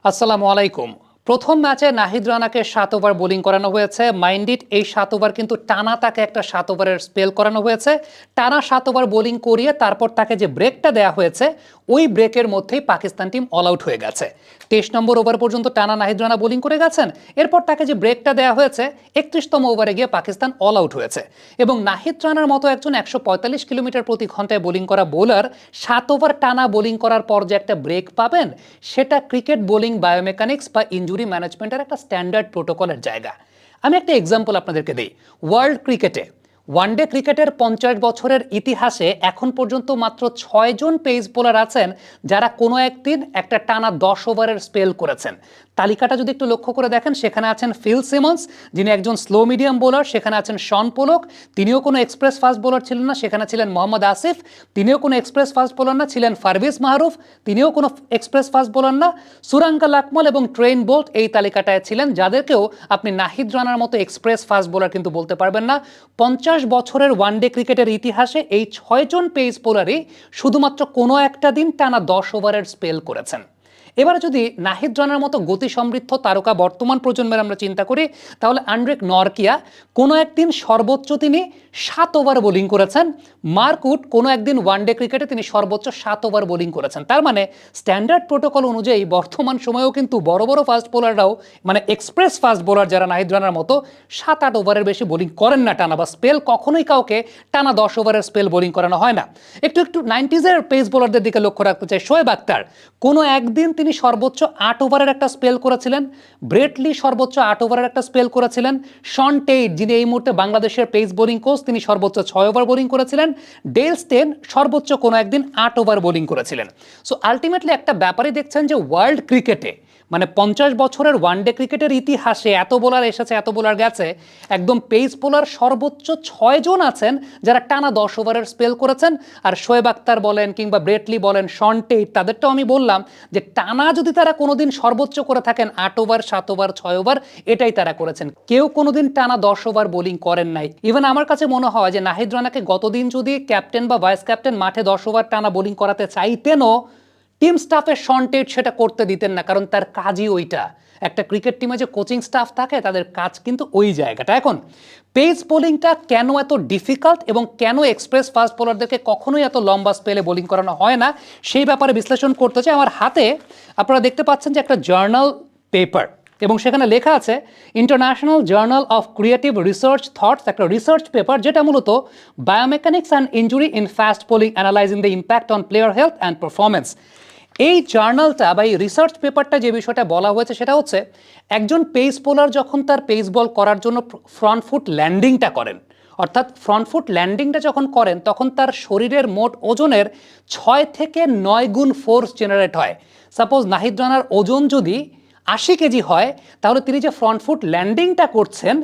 আসসালামু আলাইকুম। প্রথম ম্যাচে নাহিদ রানাকে ৭ ওভার বোলিং করানো হয়েছে। মাইন্ড ইট, এই ৭ ওভার কিন্তু টানা তাকে একটা ৭ ওভারের স্পেল করানো হয়েছে। টানা ৭ ওভার বোলিং করিয়ে তারপর তাকে যে ব্রেকটা দেওয়া হয়েছে, ওই ব্রেকের মধ্যেই পাকিস্তান টিম অল আউট হয়ে গেছে। ২৩ নম্বর ওভার পর্যন্ত টানা নাহিদ রানা বোলিং করে গেছেন। এরপর তাকে যে ব্রেকটা দেওয়া হয়েছে, ৩১তম ওভারে গিয়ে পাকিস্তান অল আউট হয়েছে। এবং নাহিদ রানার মতো একজন ১৪৫ কিলোমিটার প্রতি ঘন্টায় বোলিং করা বোলার ৭ ওভার টানা বোলিং করার পর যে একটা ব্রেক পাবেন, সেটা ক্রিকেট বোলিং বায়োমেকানিক্স বা ইনজুরি ম্যানেজমেন্টের একটা স্ট্যান্ডার্ড প্রোটোকলের জায়গা। আমি একটা এক্সাম্পল আপনাদেরকে দিই। ওয়ার্ল্ড ক্রিকেটে, ওয়ানডে ক্রিকেটের ৫০ বছরের ইতিহাসে এখন পর্যন্ত মাত্র ৬ জন পেস বোলার আছেন যারা কোনো একদিন একটা টানা ১০ ওভারের স্পেল করেছেন। তালিকাটা যদি একটু লক্ষ্য করে দেখেন, সেখানে আছেন ফিল সিমন্স, যিনি একজন স্লো মিডিয়াম বোলার। সেখানে আছেন শন পোলক, তিনিও কোনো এক্সপ্রেস ফাস্ট বোলার ছিলেন না। সেখানে ছিলেন মোহাম্মদ আসিফ, তিনিও কোনো এক্সপ্রেস ফাস্ট বোলার না। ছিলেন পারভেজ মাহরুফ, তিনিও কোনো এক্সপ্রেস ফাস্ট বোলার না। সুরাঙ্কা লাকমল এবং ট্রেন বোল্ট এই তালিকাটায় ছিলেন, যাদেরকেও আপনি নাহিদ রানার মতো এক্সপ্রেস ফাস্ট বোলার কিন্তু বলতে পারবেন না। ৫০ বছরের ওয়ানডে ক্রিকেটের ইতিহাসে এই ৬ জন পেস বোলারই শুধুমাত্র কোনো একটা দিন টানা ১০ ওভারের স্পেল করেছেন। এবারে যদি নাহিদ রানার মতো গতি সমৃদ্ধ তারকা বর্তমান প্রজন্মের আমরা চিন্তা করি, তাহলে আন্ড্রেক নরকিয়া কোনো একদিন সর্বোচ্চ তিনি ৭ ওভার বোলিং করেছেন। মার্ক উড কোনো একদিন ওয়ানডে ক্রিকেটে তিনি সর্বোচ্চ ৭ ওভার বোলিং করেছেন। তার মানে স্ট্যান্ডার্ড প্রোটোকল অনুযায়ী বর্তমান সময়েও কিন্তু বড় বড় ফাস্ট বোলাররাও, মানে এক্সপ্রেস ফাস্ট বোলার যারা নাহিদ রানার মতো ৭-৮ ওভারের বেশি বোলিং করেন না টানা, বা স্পেল কখনোই কাউকে টানা ১০ ওভারের স্পেল বোলিং করানো হয় না। একটু 90s-এর পেস বোলারদের দিকে লক্ষ্য রাখতে চাই। শোয়েব আখতার কোনো একদিন তিনি সর্বোচ্চ ৮ ওভারের একটা স্পেল করেছিলেন। ব্রেট লি সর্বোচ্চ ৮ ওভারের একটা স্পেল করেছিলেন। শন টেইট, যিনি এই মুহূর্তে বাংলাদেশের পেস বোলিং কোচ, তিনি সর্বোচ্চ ৬ ওভার বোলিং করেছিলেন। ডেল স্টেন সর্বোচ্চ কোনো একদিন ৮ ওভার বোলিং করেছিলেন। সো আলটিমেটলি একটা ব্যাপারই দেখছেন যে ওয়ার্ল্ড ক্রিকেটে, মানে ৫০ বছরের ওয়ানডে ক্রিকেটের ইতিহাসে এত বোলার এসেছে, এত বোলার গেছে, একদম পেস বোলার সর্বোচ্চ ৬ জন আছেন যারা টানা ১০ ওভারের স্পেল করেছেন। আর শোয়েব আখতার বলেন কিংবা ব্রেটলি বলেন, শন টেইট, তাদেরটাও আমি বললাম যে টানা যদি তারা কোনোদিন সর্বোচ্চ করে থাকেন ৮ ওভার, ৭ ওভার, ৬ ওভার, এটাই তারা করেছেন। কেউ কোনোদিন টানা ১০ ওভার বোলিং করেন নাই। ইভেন আমার কাছে মনে হয় যে নাহিদ রানাকে গতদিন যদি ক্যাপ্টেন বা ভাইস ক্যাপ্টেন মাঠে ১০ ওভার টানা বোলিং করাতে চাইতেনও, টিম স্টাফের শন টেইট সেটা করতে দিতেন না, কারণ তার কাজই ওইটা। একটা ক্রিকেট টিমে যে কোচিং স্টাফ থাকে, তাদের কাজ কিন্তু ওই জায়গাটা। এখন পেস বোলিংটা কেন এত ডিফিকাল্ট এবং কেন এক্সপ্রেস ফাস্ট বোলারদেরকে কখনোই এত লম্বা স্পেলে বোলিং করানো হয় না, সেই ব্যাপারে বিশ্লেষণ করতে চাই। আমার হাতে আপনারা দেখতে পাচ্ছেন যে একটা জার্নাল পেপার, এবং সেখানে লেখা আছে international journal of creative research thoughts, একটা রিসার্চ পেপার যেটা মূলত biomechanics and injury in fast bowling analysing the impact on player health and performance. এই জার্নালটা বা এই রিসার্চ পেপারটা যে বিষয়টা বলা হয়েছে, সেটা হচ্ছে একজন পেস বোলার যখন তার পেস বল করার জন্য ফ্রন্ট ফুট ল্যান্ডিংটা করেন, অর্থাৎ ফ্রন্ট ফুট ল্যান্ডিংটা যখন করেন, তখন তার শরীরের মোট ওজনের ৬ থেকে ৯ গুণ ফোর্স জেনারেট হয়। সাপোজ নাহিদ রানার ওজন যদি ৮০ কেজি হয়, তাহলে তিনি যে ফ্রন্ট ফুট ল্যান্ডিংটা করছেন,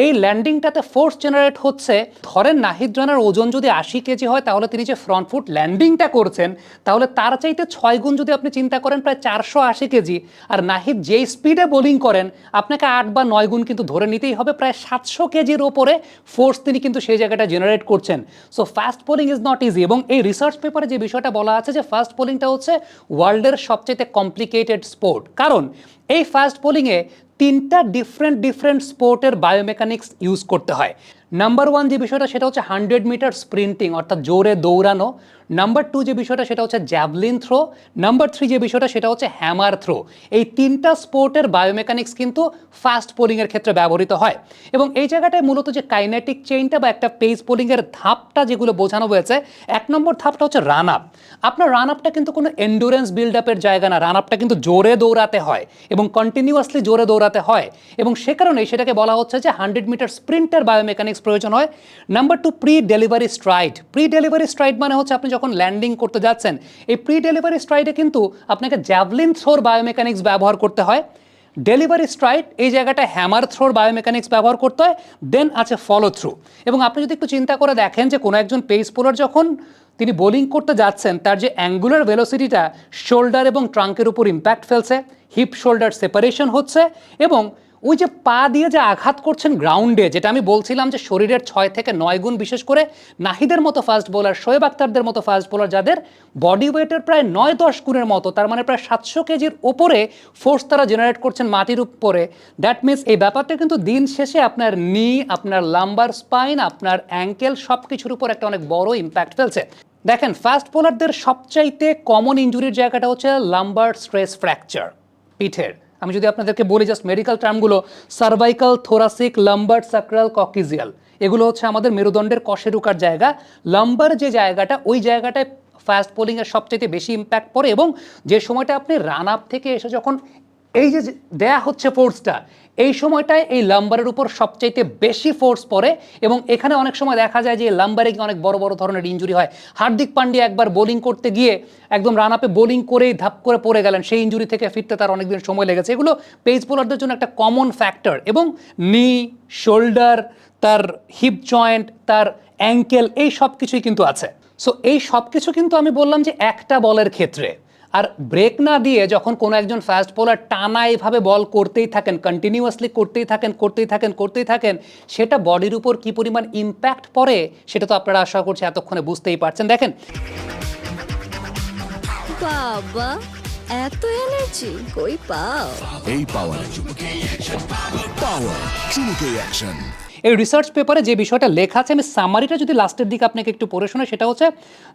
এই ল্যান্ডিংটাতে ফোর্স জেনারেট হচ্ছে। ধরেন নাহিদ রানার ওজন যদি ৮০ কেজি হয়, তাহলে তিনি যে ফ্রন্ট ফুট ল্যান্ডিংটা করছেন, তাহলে তার চাইতে ৬ গুণ যদি আপনি চিন্তা করেন, প্রায় ৪৮০ কেজি। আর নাহিদ যেই স্পিডে বোলিং করেন, আপনাকে ৮ বা ৯ গুণ কিন্তু ধরে নিতেই হবে, প্রায় ৭০০ কেজির ওপরে ফোর্স তিনি কিন্তু সেই জায়গাটা জেনারেট করছেন। So fast bowling is not easy. এবং এই রিসার্চ পেপারে যে বিষয়টা বলা আছে যে ফাস্ট বোলিংটা হচ্ছে ওয়ার্ল্ডের সবচেয়ে কমপ্লিকেটেড স্পোর্ট, কারণ এই ফাস্ট বোলিংয়ে ৩টা ডিফারেন্ট স্পোর্টের বায়োমেকানিক্স ইউজ করতে হয়। নাম্বার 1 যে বিষয়টা, সেটা হচ্ছে 100 মিটার স্প্রিন্টিং, অর্থাৎ জোরে দৌড়ানো। নাম্বার 2 যে বিষয়টা, সেটা হচ্ছে জ্যাভলিন থ্রো। নাম্বার 3 যে বিষয়টা, সেটা হচ্ছে হ্যামার থ্রো। এই ৩টা স্পোর্টের বায়োমেকানিক্স কিন্তু ফাস্ট বোলিংয়ের ক্ষেত্রে ব্যবহৃত হয়। এবং এই জায়গাটায় মূলত যে কাইনেটিক চেইনটা বা একটা পেস বোলিংয়ের ধাপটা যেগুলো বোঝানো হয়েছে, ১ নম্বর ধাপটা হচ্ছে রান আপ। আপনার রান আপটা কিন্তু কোনো এন্ডুরেন্স বিল্ড আপের জায়গা না, রান আপটা কিন্তু জোরে দৌড়াতে হয় এবং কন্টিনিউয়াসলি জোরে দৌড়াতে হয়, এবং সে কারণেই সেটাকে বলা হচ্ছে যে 100 মিটার স্প্রিন্টের বায়োমেকানিক্স প্রয়োজন হয়। Number 2, pre delivery stride. Pre delivery stride মানে হচ্ছে আপনি যখন ল্যান্ডিং করতে যাচ্ছেন, এই প্রি ডেলিভারি স্ট্রাইডে কিন্তু আপনাকে জ্যাভলিন থ্রোর বায়োমেকানিক্স ব্যবহার করতে হয়। ডেলিভারি স্ট্রাইড, এই জায়গাটা হ্যামার থ্রোর বায়োমেকানিক্স ব্যবহার করতে হয়। দেন আছে ফলো থ্রু। এবং আপনি যদি একটু চিন্তা করে দেখেন যে কোনো একজন পেস বোলার যখন তিনি বোলিং করতে যাচ্ছেন, তার যে অ্যাঙ্গুলার ভেলোসিটিটা শোল্ডার এবং ট্রাঙ্কের উপর ইম্প্যাক্ট ফেলছে, হিপ শোল্ডার সেপারেশন হচ্ছে, এবং ওই যে পা দিয়ে যে আঘাত করছেন গ্রাউন্ডে, যেটা আমি বলছিলাম যে শরীরের 6 থেকে 9 গুণ, বিশেষ করে নাহিদের মতো ফাস্ট বোলার, শোয়েব আক্তারদের মতো ফাস্ট বোলার যাদের বডি ওয়েটের প্রায় 9-10 গুণের মতো, তার মানে প্রায় 700 কেজির ওপরে ফোর্স তারা জেনারেট করছেন মাটির উপরে। দ্যাট মিনস এই ব্যাপারটা কিন্তু দিন শেষে আপনার নি, আপনার লাম্বার স্পাইন, আপনার অ্যাঙ্কেল সব কিছুর উপর একটা অনেক বড় ইম্প্যাক্ট ফেলছে। দেখেন, ফাস্ট বোলারদের সবচাইতে কমন ইঞ্জুরির জায়গাটা হচ্ছে লাম্বার স্ট্রেস ফ্র্যাকচার, পিঠের। আমি যদি আপনাদেরকে বলি জাস্ট মেডিকেল টার্মগুলো, cervical, thoracic, lumbar, sacral, coccygeal, এগুলো হচ্ছে আমাদের মেরুদণ্ডের কশেরুকার জায়গা। লাম্বার যে জায়গাটা, ওই জায়গাটায় ফাস্ট বোলিংয়ের সবচাইতে বেশি ইম্প্যাক্ট পড়ে, এবং যে সময়টা আপনি রান আপ থেকে এসে যখন এই যে দেয়া হচ্ছে ফোর্সটা, এই সময়টায় এই লাম্বারের উপর সবচাইতে বেশি ফোর্স পড়ে, এবং এখানে অনেক সময় দেখা যায় যে লাম্বারে গিয়ে অনেক বড় বড় ধরনের ইনজুরি হয়। হার্দিক পান্ডিয়া একবার বোলিং করতে গিয়ে একদম রান আপে বোলিং করেই ধাপ করে পড়ে গেলেন, সেই ইনজুরি থেকে ফিরতে তার অনেকদিন সময় লেগেছে। এগুলো পেস বোলারদের জন্য একটা কমন ফ্যাক্টর। এবং নি, শোল্ডার, তার হিপ জয়েন্ট, তার অ্যাঙ্কেল, এই সব কিছুই কিন্তু আছে। সো এই সব কিছু কিন্তু আমি বললাম যে একটা বলের ক্ষেত্রে। আর ব্রেক না দিয়ে যখন কোনো একজন ফাস্ট বোলার টানা এইভাবে বল করতেই থাকেন, কন্টিনিউয়াসলি করতেই থাকেন, সেটা বডির উপর কি পরিমাণ ইম্প্যাক্ট পড়ে সেটা তো আপনারা আশা করছি এতক্ষণে বুঝতেই পারছেন। দেখেন, বাবা, এত এনার্জি কই পাও? এই পাওয়ার চুমুকে অ্যাকশন। এই রিসার্চ পেপারে যে বিষয়টা লেখা আছে, আমি সামারিটা যদি লাস্টের দিকে আপনাকে একটু পড়ে শোনাই, সেটা হচ্ছে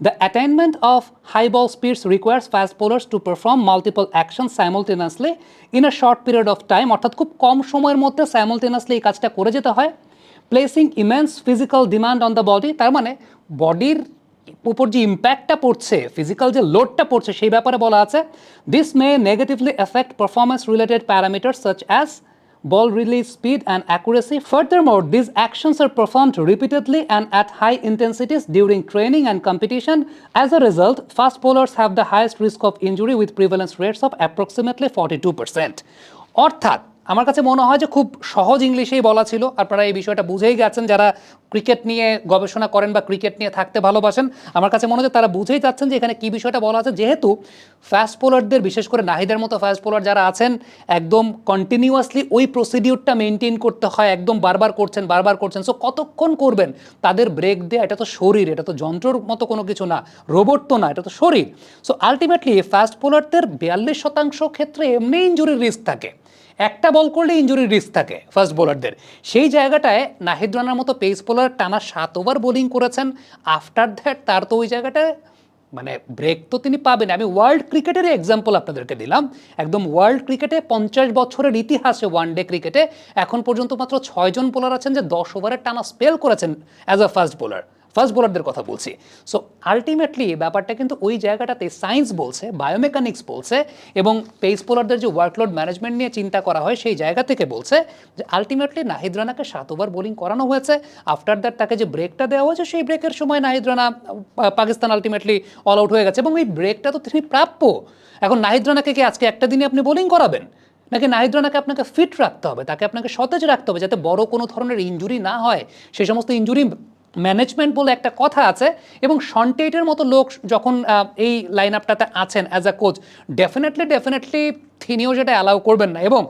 the attainment of high ball speeds requires fast bowlers to perform multiple action simultaneously in a short period of time, অর্থাৎ খুব কম সময়ের মধ্যে সাইমultaneously এই কাজটা করে যেতে হয়। Placing immense physical demand on the body, তার মানে বডির উপর যে ইম্প্যাক্টটা পড়ছে, ফিজিক্যাল যে লোডটা পড়ছে, সেই ব্যাপারে বলা আছে। This may negatively effect performance related parameter such as ball release speed and accuracy. Furthermore, these actions are performed repeatedly and at high intensities during training and competition. As a result, fast bowlers have the highest risk of injury with prevalence rates of approximately 42%. অর্থাৎ আমার কাছে মনে হয় যে খুব সহজ ইংলিশেই বলা ছিল, আপনারা এই বিষয়টা বুঝেই গেছেন যারা ক্রিকেট নিয়ে গবেষণা করেন বা ক্রিকেট নিয়ে থাকতে ভালোবাসেন। আমার কাছে মনে হয় তারা বুঝেই যাচ্ছেন যে এখানে কী বিষয়টা বলা আছে। যেহেতু ফাস্ট বোলারদের, বিশেষ করে নাহিদের মতো ফাস্ট বোলার যারা আছেন, একদম কন্টিনিউয়াসলি ওই প্রসিডিউরটা মেনটেন করতে হয়, একদম বারবার করছেন। সো কতক্ষণ করবেন, তাদের ব্রেক দেয়া, এটা তো শরীর, এটা তো যন্ত্রর মতো কোনো কিছু না, রোবট তো না, এটা তো শরীর। সো আলটিমেটলি ফাস্ট বোলারদের 42% ক্ষেত্রে এমনি ইনজুরির রিস্ক থাকে, একটা বল করলে ইনজুরির রিস্ক থাকে ফাস্ট বোলারদের। সেই জায়গাটায় নাহিদ রানার মতো পেস বোলার টানা 7 ওভার বোলিং করেছেন, আফটার দ্যাট তার তো ওই জায়গাটায় মানে ব্রেক তো তিনি পাবেন। আমি ওয়ার্ল্ড ক্রিকেটের এক্সাম্পল আপনাদেরকে দিলাম, একদম ওয়ার্ল্ড ক্রিকেটে 50 বছরের ইতিহাসে ওয়ানডে ক্রিকেটে এখন পর্যন্ত মাত্র 6 জন বোলার আছেন যে 10 ওভারের টানা স্পেল করেছেন অ্যাজ আ ফাস্ট বোলারদের কথা বলছি। সো আলটিমেটলি ব্যাপারটা কিন্তু ওই জায়গাটাতে সায়েন্স বলছে, বায়োমেকানিক্স বলছে, এবং পেস বোলারদের যে ওয়ার্কলোড ম্যানেজমেন্ট নিয়ে চিন্তা করা হয় সেই জায়গা থেকে বলছে যে আলটিমেটলি নাহিদ রানাকে 7 ওভার বোলিং করানো হয়েছে। আফটার দ্যাট তাকে যে ব্রেকটা দেওয়া হয়েছে, সেই ব্রেকের সময় Nahid Rana, Pakistan ultimately all out হয়ে গেছে, এবং এই ব্রেকটা তো তিনি প্রাপ্য। এখন নাহিদ রানাকে কি আজকে একটা দিনে আপনি বোলিং করাবেন? নাকি নাহিদ রানাকে আপনাকে ফিট রাখতে হবে, তাকে আপনাকে সতেজ রাখতে হবে, যাতে বড় কোনো ধরনের ইনজুরি না হয়। সেই সমস্ত ইনজুরি ম্যানেজমেন্ট বলে একটা কথা আছে, এবং শন টেটের মতো লোক যখন এই লাইন আপটাতে আছেন অ্যাজ আ কোচ, ডেফিনেটলি তিনিও যেটা অ্যালাউ করবেন না। এবং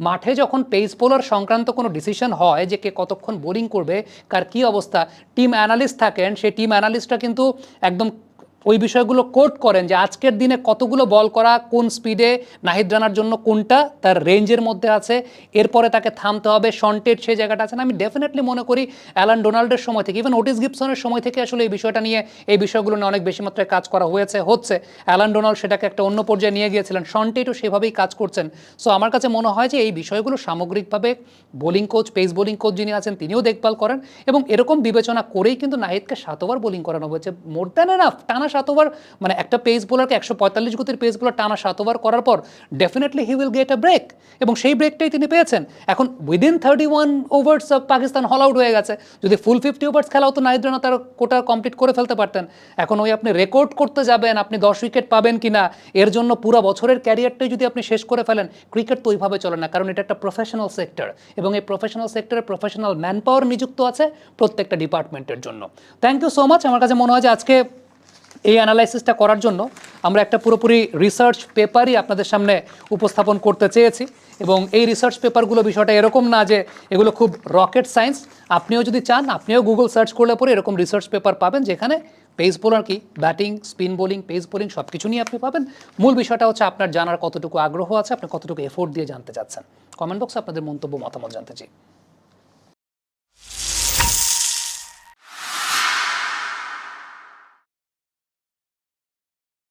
মাঠে যখন পেস বোলার সংক্রান্ত কোনো ডিসিশন হয় যে কে কতক্ষণ বোলিং করবে, কার কী অবস্থা, টিম অ্যানালিস্ট থাকেন, সেই টিম অ্যানালিস্টরা কিন্তু একদম ওই বিষয়গুলো কোট করেন যে আজকের দিনে কতগুলো বল করা, কোন স্পিডে নাহিদ রানার জন্য কোনটা তার রেঞ্জের মধ্যে আছে, এরপরে তাকে থামতে হবে। শন টেট সেই জায়গাটা আছেন। আমি ডেফিনেটলি মনে করি অ্যালান ডোনাল্ডের সময় থেকে, ইভেন ওটিস গিবসনের সময় থেকে আসলে এই বিষয়টা নিয়ে, এই বিষয়গুলো নিয়ে অনেক বেশি মাত্রায় কাজ করা হচ্ছে। অ্যালান ডোনাল্ড সেটাকে একটা অন্য পর্যায়ে নিয়ে গিয়েছিলেন, শন টেটও সেভাবেই কাজ করছেন। সো আমার কাছে মনে হয় যে এই বিষয়গুলো সামগ্রিকভাবে bowling coach, pace bowling coach যিনি আছেন, তিনিও দেখভাল করেন, এবং এরকম বিবেচনা করেই কিন্তু নাহিদকে 7 ওভার বোলিং করানো হয়েছে। More than enough. টানা 7 ওভার, মানে একটা পেস বোলারকে 145 গতির পেস বোলার টানা 7 ওভার করার পর definitely he will get a break, এবং সেই ব্রেকটাই তিনি পেয়েছেন। এখন উইদিন 31 ওভার্স পাকিস্তান হল আউট হয়ে গেছে। যদি ফুল 50 ওভার্স খেলা হতো, নাহিদ রানা তার কোটা কমপ্লিট করে ফেলতে পারতেন। এখন ওই আপনি রেকর্ড করতে যাবেন, আপনি 10 উইকেট পাবেন কিনা, এর জন্য পুরো বছরের ক্যারিয়ারটাই যদি আপনি শেষ করে ফেলেন, ক্রিকেট তো ওইভাবে চলে না, কারণ এটা একটা প্রফেশনাল সেক্টর, এবং এই প্রফেশনাল সেক্টরে প্রফেশনাল ম্যান পাওয়ার নিযুক্ত আছে প্রত্যেকটা ডিপার্টমেন্টের জন্য। Thank you so much. আমার কাছে মনে হয় যে আজকে এই অ্যানালাইসিসটা করার জন্য আমরা একটা পুরোপুরি রিসার্চ পেপারই আপনাদের সামনে উপস্থাপন করতে চেয়েছি এবং এই রিসার্চ পেপারগুলো বিষয়টা এরকম না যে এগুলো খুব রকেট সায়েন্স। আপনিও যদি চান আপনিও গুগল সার্চ করলে পরে এরকম রিসার্চ পেপার পাবেন যেখানে পেস বোলার কি, batting, spin bowling, pace bowling সব কিছু নিয়ে আপনি পাবেন। মূল বিষয়টা হচ্ছে আপনার জানার কতটুকু আগ্রহ আছে, আপনি কতটুকু এফোর্ট দিয়ে জানতে চাচ্ছেন। কমেন্ট বক্সে আপনাদের মন্তব্য মতামত জানতে চাই।